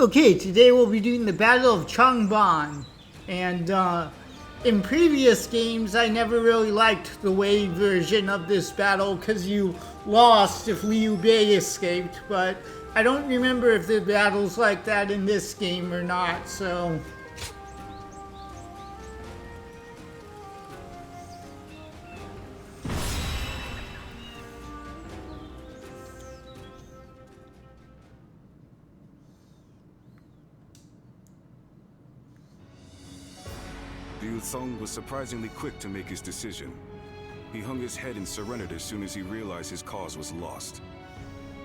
Okay, today we'll be doing the Battle of Changban, and in previous games I never really liked the Wei version of this battle because you lost if Liu Bei escaped, but I don't remember if the battle's like that in this game or not, so... Liu Song was surprisingly quick to make his decision. He hung his head and surrendered as soon as he realized his cause was lost.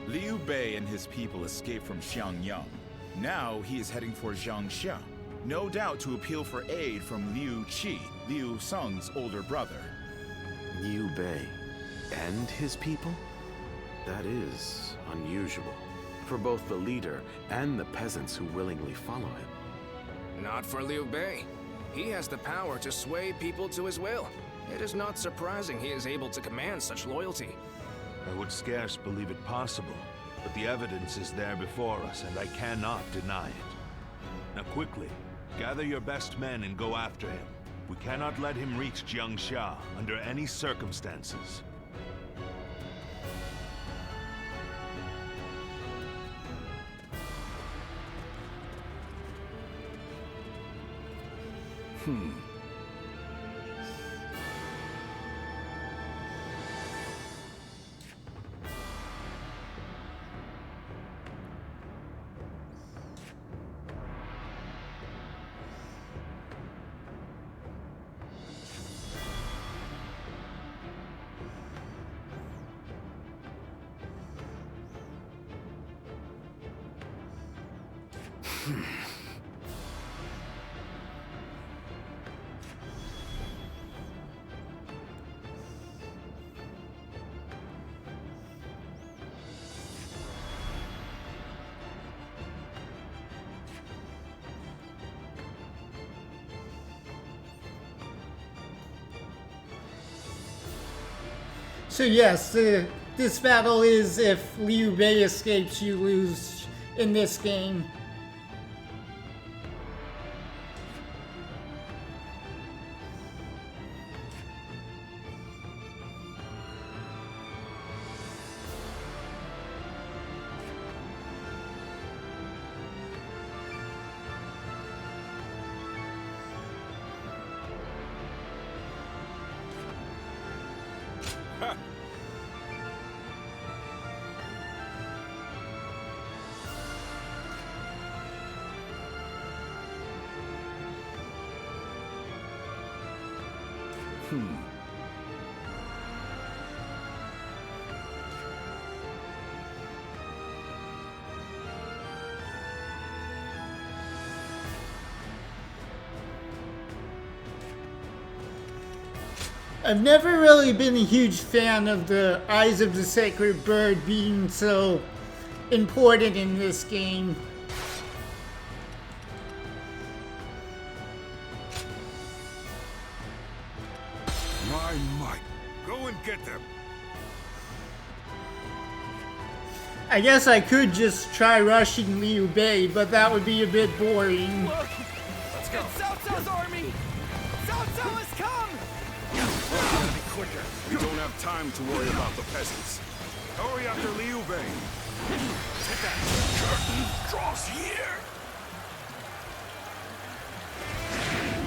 Liu Bei and his people escaped from Xiangyang. Now he is heading for Jiangxia, no doubt to appeal for aid from Liu Qi, Liu Song's older brother. Liu Bei and his people? That is unusual for both the leader and the peasants who willingly follow him. Not for Liu Bei. He has the power to sway people to his will. It is not surprising he is able to command such loyalty. I would scarce believe it possible, but the evidence is there before us, and I cannot deny it. Now quickly, gather your best men and go after him. We cannot let him reach Jiangxia under any circumstances. So yes, this battle is if Liu Bei escapes, you lose in this game. I've never really been a huge fan of the Eyes of the Sacred Bird being so important in this game. My might. Go and get them. I guess I could just try rushing Liu Bei, but that would be a bit boring. Look! Let's go! It's Cao Cao's army! Cao Cao has come! Be quicker. We don't have time to worry about the peasants. Hurry after Liu Bei. Take that. Curtain draws here.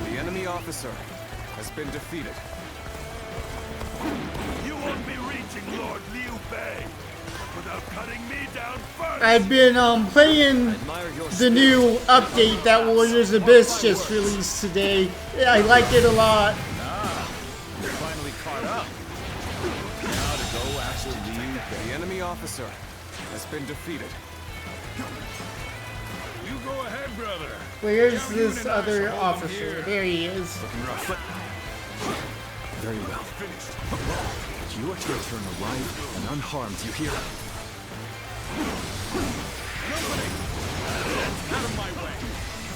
The enemy officer has been defeated. You won't be reaching Lord Liu Bei without cutting me down first! I've been playing the new update that Warriors Abyss just released today. I like it a lot. You're finally caught up. Now to go after Liu Bei. The enemy officer has been defeated. You go ahead, brother. Where's this other officer? There he is. Very well. You are to return alive and unharmed, you hear? Out of my way!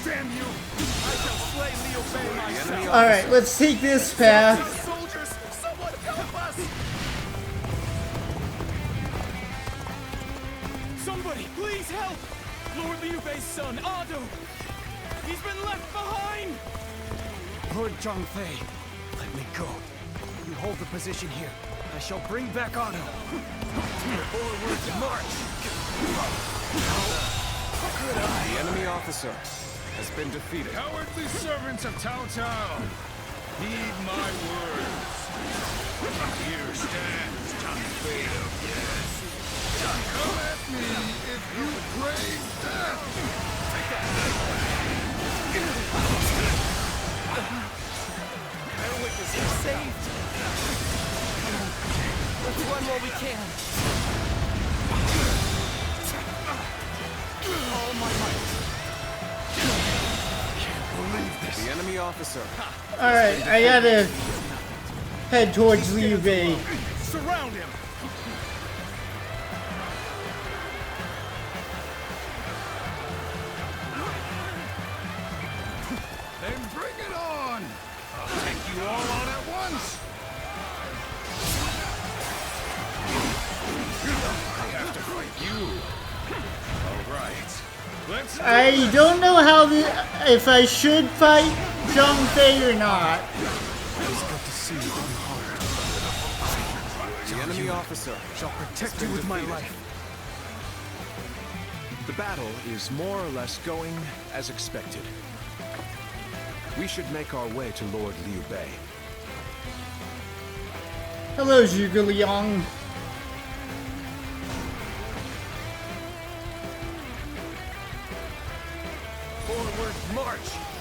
Damn you! I shall slay Liu Bei myself! Alright, let's take this path. Soldiers, someone help us! Somebody, please help! Lord Liu Bei's son, Ado! He's been left behind! Lord Zhangfei, let me go. You hold the position here. I shall bring back Ado. Forward march! The enemy officer has been defeated. Cowardly servants of Cao Cao, heed my words. Here stands Zhangfei of Yes. Come at me if you crave death. Our witness is saved. Let's run while we can. All my might. Can't believe this. The enemy officer. Alright, I gotta head towards Liu Bei. Surround him. Then bring it on. I'll take you all on at once. I have to fight you. All right. Let's I don't know how if I should fight Zhangfei or not. It's good to see you unharmed. The enemy officer Shall protect you with my life. The battle is more or less going as expected. We should make our way to Lord Liu Bei. Hello, Zhuge Liang. Forward march!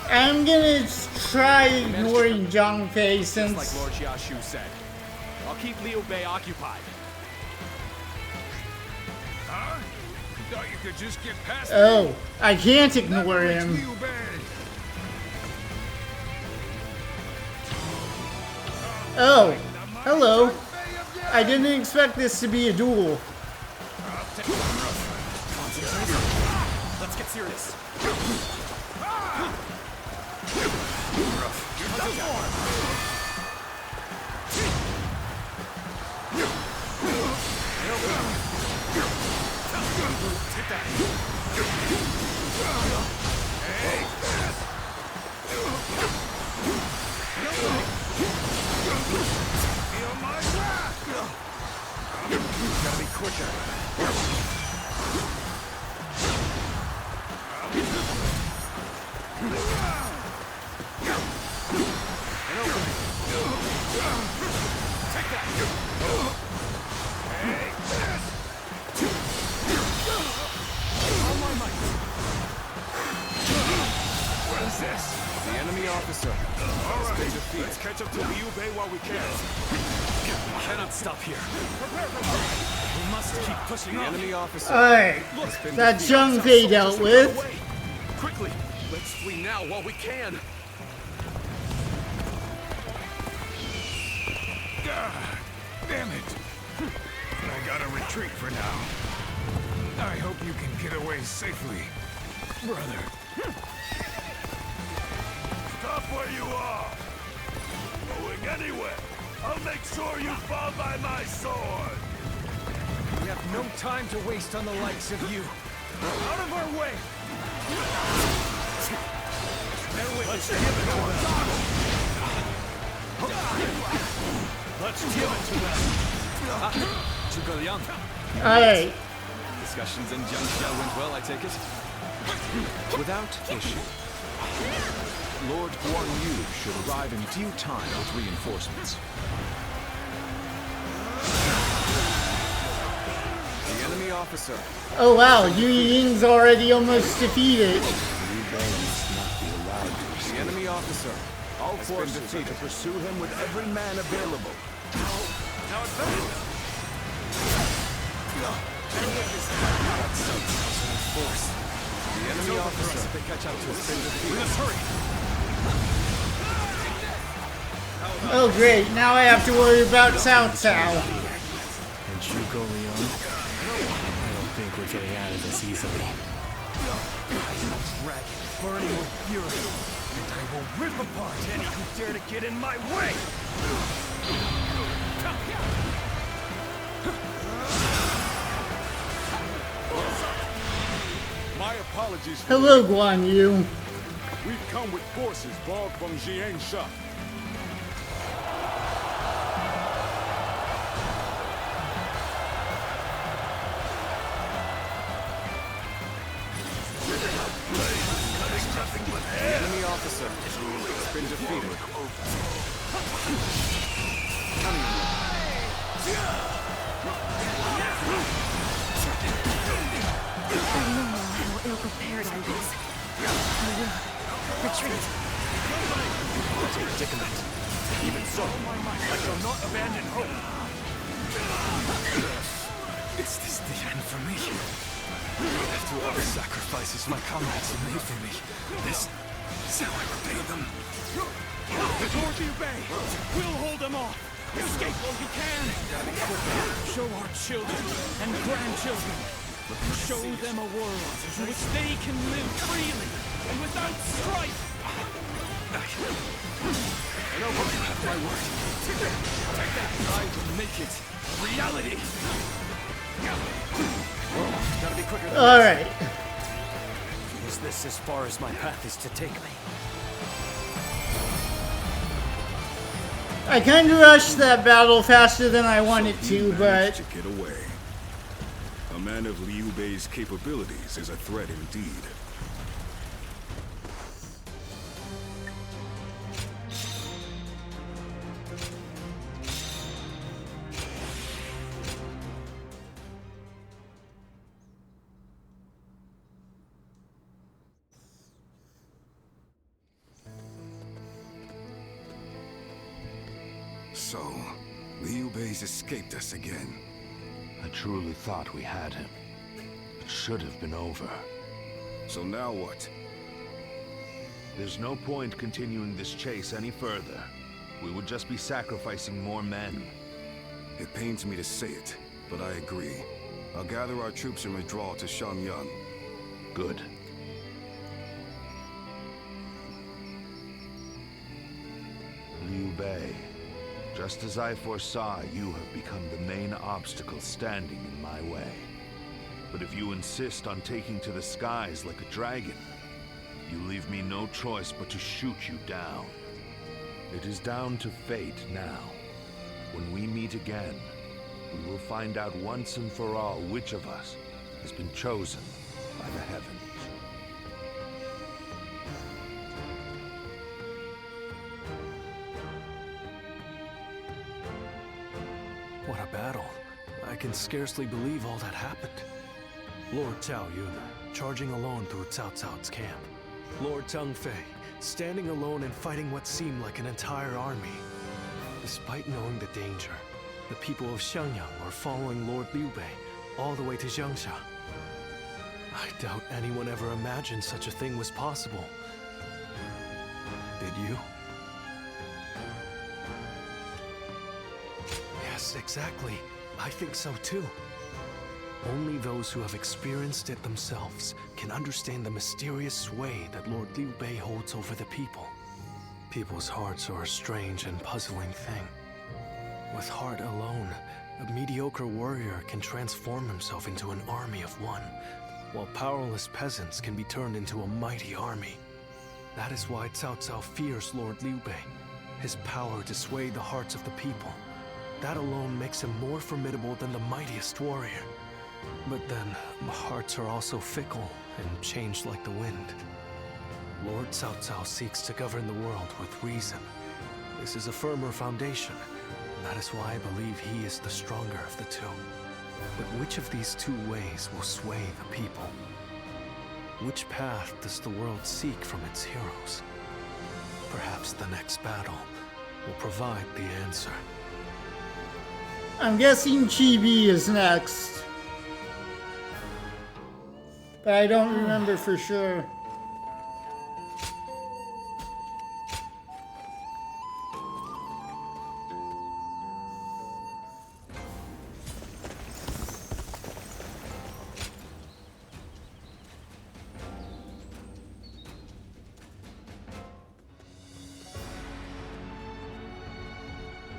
I'm gonna try ignoring Zhangfei Just since... like Lord Xiaoshu said. I'll keep Liu Bei occupied. Huh? You thought you could just get past me? Oh, I can't ignore Reach him. Liu Bei. Oh, hello. I didn't expect this to be a duel. Let's get serious. Feel my wrath. Gotta be quicker. Take that! All my might. What is this? The enemy officer All right, let's catch up to Liu Bei while we can. We cannot stop here. We must keep pushing The on. enemy officer Alright, that Zhangfei dealt with. Quickly, let's flee now while we can. Ah, damn it. I gotta retreat for now. I hope you can get away safely, brother. Stop where you are. Going anywhere. I'll make sure you fall by my sword. We have no time to waste on the likes of you. Out of our way! Let's give it to them. Let's give it to them. Zhuge Liang. Alright, Discussions in Jiangxia went well, I take it? Without issue. Lord Guan Yu should arrive in due time with reinforcements. The enemy officer. oh wow, Yu Ying's already almost defeated. The enemy officer. All Has been forces are defeated. to pursue him with every man available. Now it's better. The enemy officer If they catch up to us, has been defeated. let's hurry. Oh great, now I have to worry about Cao Cao. And Zhuge Liang, I don't think we're getting out of this easily. Dragon burning with fury, and I will rip apart any who dare to get in my way! My apologies for Hello, Guan Yu. We've come with forces borrowed from Jiansha. The enemy officer has been defeated. I know now how ill-prepared I was. I will retreat. That's a predicament. Even so, I shall not abandon hope. Is this the end for me? After all the sacrifices my comrades have made for me, this is how I repay them. Lord Liu Bei, we'll hold them off. Escape while you can. Show our children and grandchildren. Show them a world in which they can live freely and without strife. I know you have my word. I will make it a reality. Gotta be quicker than All right. Is this as far as my path is to take me? I kind of rushed that battle faster than I wanted to, but To get away. A man of Liu Bei's capabilities is a threat indeed. So, Liu Bei's escaped us again. I truly thought we had him. It should have been over. So now what? There's no point continuing this chase any further. We would just be sacrificing more men. It pains me to say it, but I agree. I'll gather our troops and withdraw to Shangyang. Good. Liu Bei, just as I foresaw, you have become the main obstacle standing in my way. But if you insist on taking to the skies like a dragon, you leave me no choice but to shoot you down. It is down to fate now. When we meet again, we will find out once and for all which of us has been chosen by the heavens. What a battle. I can scarcely believe all that happened. Lord Cao Yun, charging alone through Cao Cao's camp. Lord Zhang Fei, standing alone and fighting what seemed like an entire army. Despite knowing the danger, the people of Xiangyang were following Lord Liu Bei all the way to Jiangxia. I doubt anyone ever imagined such a thing was possible. Did you? Yes, exactly. I think so too. Only those who have experienced it themselves can understand the mysterious sway that Lord Liu Bei holds over the people. People's hearts are a strange and puzzling thing. With heart alone, a mediocre warrior can transform himself into an army of one, while powerless peasants can be turned into a mighty army. That is why Cao Cao fears Lord Liu Bei, his power to sway the hearts of the people. That alone makes him more formidable than the mightiest warrior. But then, hearts are also fickle and change like the wind. Lord Cao Cao seeks to govern the world with reason. This is a firmer foundation, and that is why I believe he is the stronger of the two. But which of these two ways will sway the people? Which path does the world seek from its heroes? Perhaps the next battle will provide the answer. I'm guessing Chibi is next. But I don't remember for sure.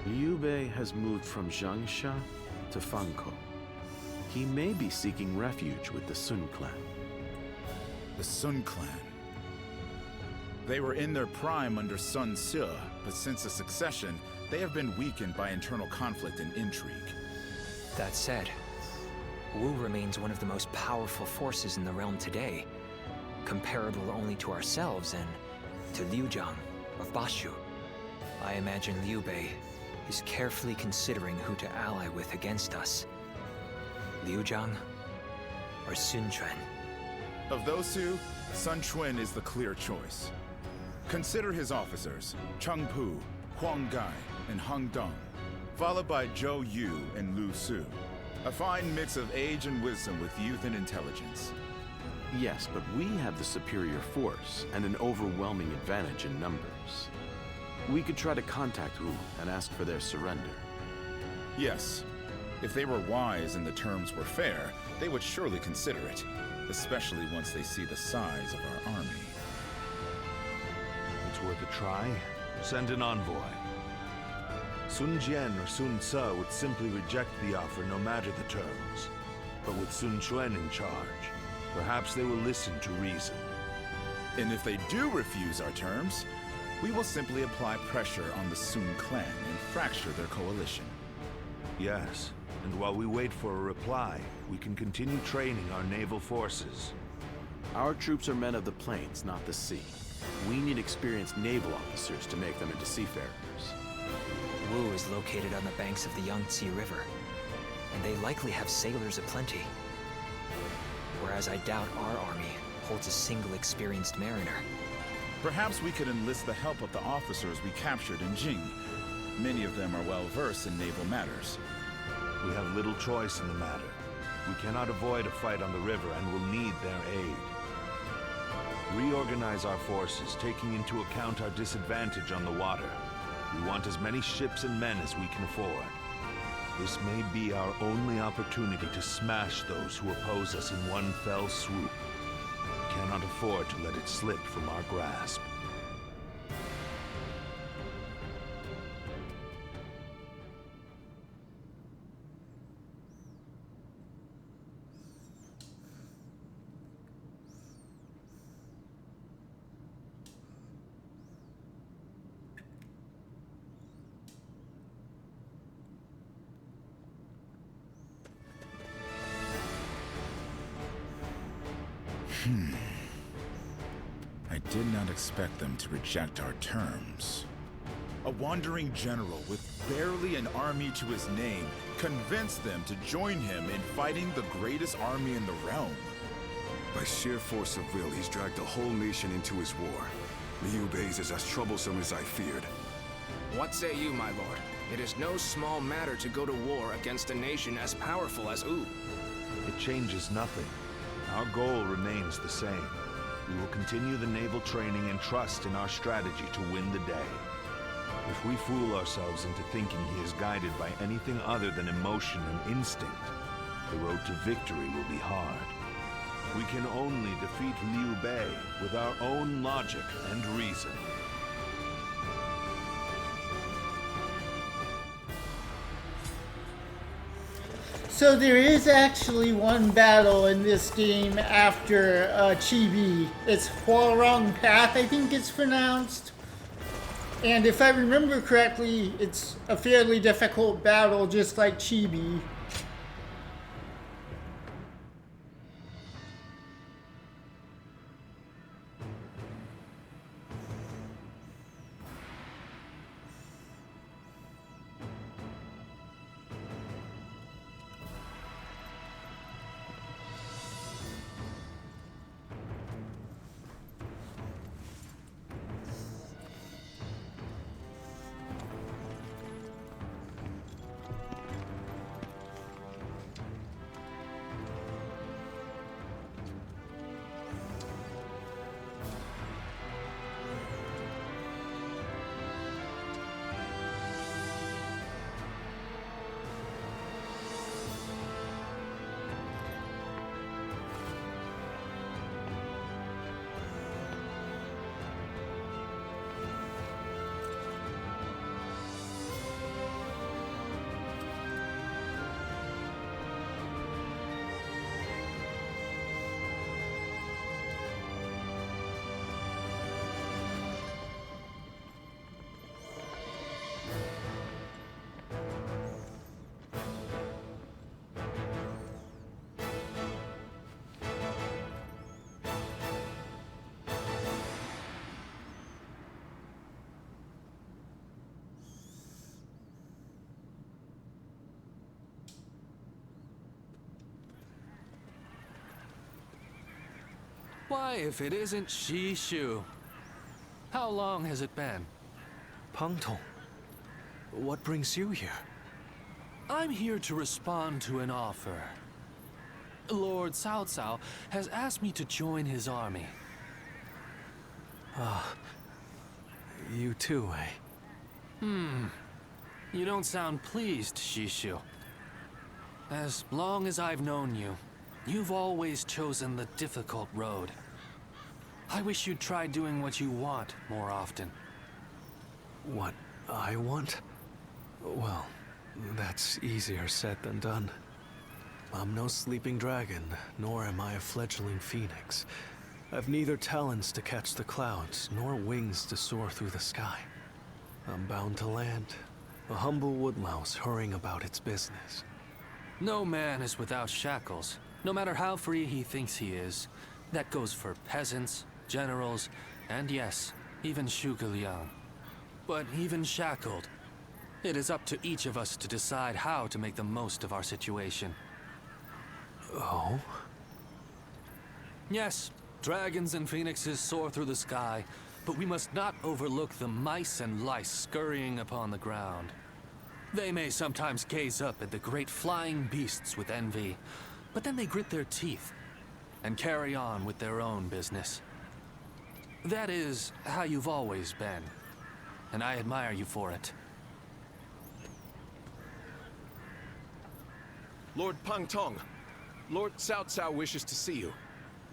Liu Bei has moved from Jiangxia to Fangkou. He may be seeking refuge with the Sun clan. The Sun Clan. They were in their prime under Sun Ce, but since the succession, they have been weakened by internal conflict and intrigue. That said, Wu remains one of the most powerful forces in the realm today, comparable only to ourselves and to Liu Zhang of Bashu. I imagine Liu Bei is carefully considering who to ally with against us. Liu Zhang or Sun Quan? Of those two, Sun Quan is the clear choice. Consider his officers, Cheng Pu, Huang Gai, and Heng Dong, followed by Zhou Yu and Lu Su. A fine mix of age and wisdom with youth and intelligence. Yes, but we have the superior force and an overwhelming advantage in numbers. We could try to contact Wu and ask for their surrender. Yes. If they were wise and the terms were fair, they would surely consider it, especially once they see the size of our army. It's worth a try. Send an envoy. Sun Jian or Sun Ce would simply reject the offer no matter the terms. But with Sun Quan in charge, perhaps they will listen to reason. And if they do refuse our terms, we will simply apply pressure on the Sun Clan and fracture their coalition. Yes, and while we wait for a reply, we can continue training our naval forces. Our troops are men of the plains, not the sea. We need experienced naval officers to make them into seafarers. Wu is located on the banks of the Yangtze River, and they likely have sailors aplenty. Whereas I doubt our army holds a single experienced mariner. Perhaps we could enlist the help of the officers we captured in Jing. Many of them are well versed in naval matters. We have little choice in the matter. We cannot avoid a fight on the river and will need their aid. Reorganize our forces, taking into account our disadvantage on the water. We want as many ships and men as we can afford. This may be our only opportunity to smash those who oppose us in one fell swoop. We cannot afford to let it slip from our grasp. I did not expect them to reject our terms. A wandering general with barely an army to his name convinced them to join him in fighting the greatest army in the realm. By sheer force of will, he's dragged the whole nation into his war. Liu Bei's is as troublesome as I feared. What say you, my lord? It is no small matter to go to war against a nation as powerful as Wu. It changes nothing. Our goal remains the same. We will continue the naval training and trust in our strategy to win the day. If we fool ourselves into thinking he is guided by anything other than emotion and instinct, the road to victory will be hard. We can only defeat Liu Bei with our own logic and reason. So there is actually one battle in this game after Chibi. It's Huarong Path, I think it's pronounced. And if I remember correctly, it's a fairly difficult battle, just like Chibi. Why, if it isn't Shishu? How long has it been? Pang Tong, what brings you here? I'm here to respond to an offer. Lord Cao Cao has asked me to join his army. You too, eh? You don't sound pleased, Shishu. As long as I've known you, you've always chosen the difficult road. I wish you'd try doing what you want more often. What I want? Well, that's easier said than done. I'm no sleeping dragon, nor am I a fledgling phoenix. I've neither talons to catch the clouds, nor wings to soar through the sky. I'm bound to land, a humble woodlouse hurrying about its business. No man is without shackles, no matter how free he thinks he is. That goes for peasants, generals, and yes, even Zhuge Liang. But even shackled, it is up to each of us to decide how to make the most of our situation. Oh? Yes, dragons and phoenixes soar through the sky, but we must not overlook the mice and lice scurrying upon the ground. They may sometimes gaze up at the great flying beasts with envy, but then they grit their teeth and carry on with their own business. That is how you've always been, and I admire you for it. Lord Pang Tong, Lord Cao Cao wishes to see you.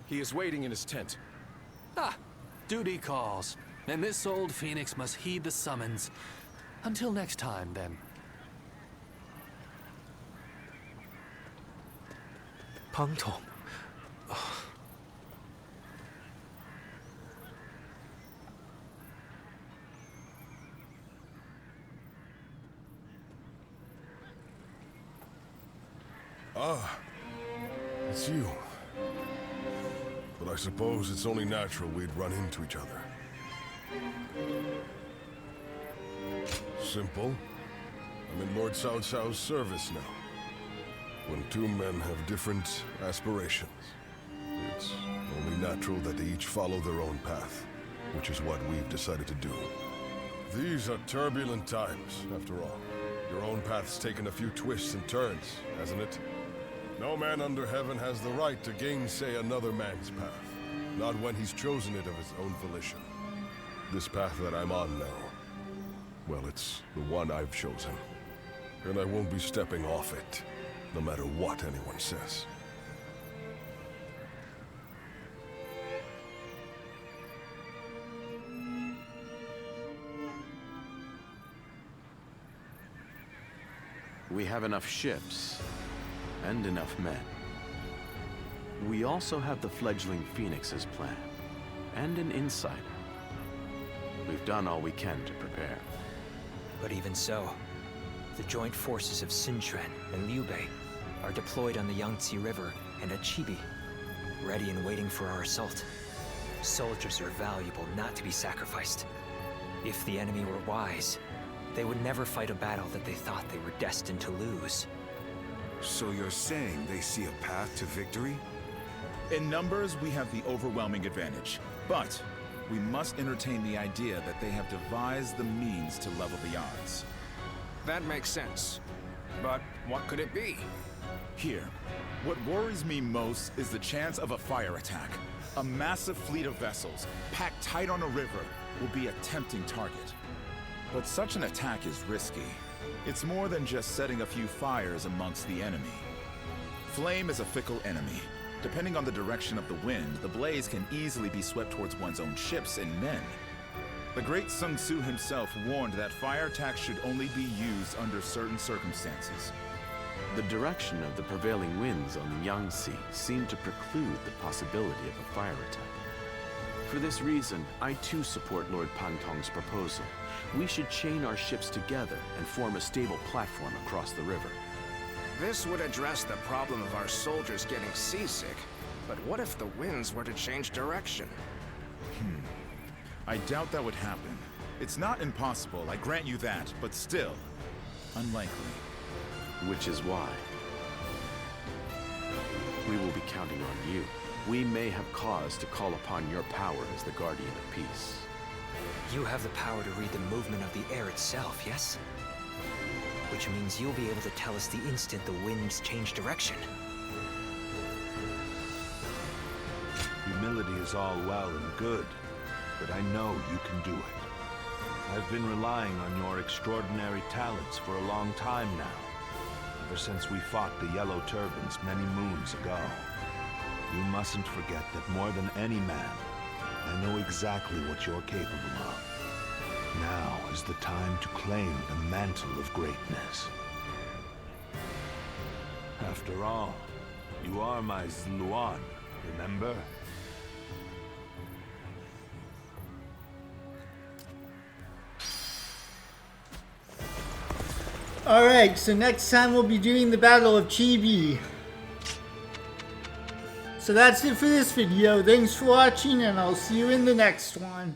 He is waiting in his tent. Ah, duty calls, and this old phoenix must heed the summons. Until next time, then. Pang Tong. Ah, it's you. But I suppose it's only natural we'd run into each other. Simple. I'm in Lord Cao Cao's service now. When two men have different aspirations, it's only natural that they each follow their own path, which is what we've decided to do. These are turbulent times, after all. Your own path's taken a few twists and turns, hasn't it? No man under heaven has the right to gainsay another man's path, not when he's chosen it of his own volition. This path that I'm on now, well, it's the one I've chosen, and I won't be stepping off it, no matter what anyone says. We have enough ships and enough men. We also have the fledgling Phoenix's plan and an insider. We've done all we can to prepare. But even so, the joint forces of Sinchuan and Liu Bei are deployed on the Yangtze River and at Chibi, ready and waiting for our assault. Soldiers are valuable not to be sacrificed. If the enemy were wise, they would never fight a battle that they thought they were destined to lose. So you're saying they see a path to victory? In numbers, we have the overwhelming advantage, but we must entertain the idea that they have devised the means to level the odds. That makes sense. But what could it be? Here, what worries me most is the chance of a fire attack. A massive fleet of vessels, packed tight on a river, will be a tempting target. But such an attack is risky. It's more than just setting a few fires amongst the enemy. Flame is a fickle enemy. Depending on the direction of the wind, the blaze can easily be swept towards one's own ships and men. The great Sun Tzu himself warned that fire attacks should only be used under certain circumstances. The direction of the prevailing winds on the Yangtze seemed to preclude the possibility of a fire attack. For this reason, I too support Lord Pang Tong's proposal. We should chain our ships together and form a stable platform across the river. This would address the problem of our soldiers getting seasick. But what if the winds were to change direction? I doubt that would happen. It's not impossible, I grant you that, but still, unlikely. Which is why we will be counting on you. we may have cause to call upon your power as the Guardian of Peace. You have the power to read the movement of the air itself, yes? Which means you'll be able to tell us the instant the winds change direction. Humility is all well and good, but I know you can do it. I've been relying on your extraordinary talents for a long time now, ever since we fought the Yellow Turbans many moons ago. You mustn't forget that more than any man, I know exactly what you're capable of. Now is the time to claim the mantle of greatness. After all, you are my Zluan, remember? Alright, so next time we'll be doing the Battle of Chibi. So that's it for this video. Thanks for watching, and I'll see you in the next one.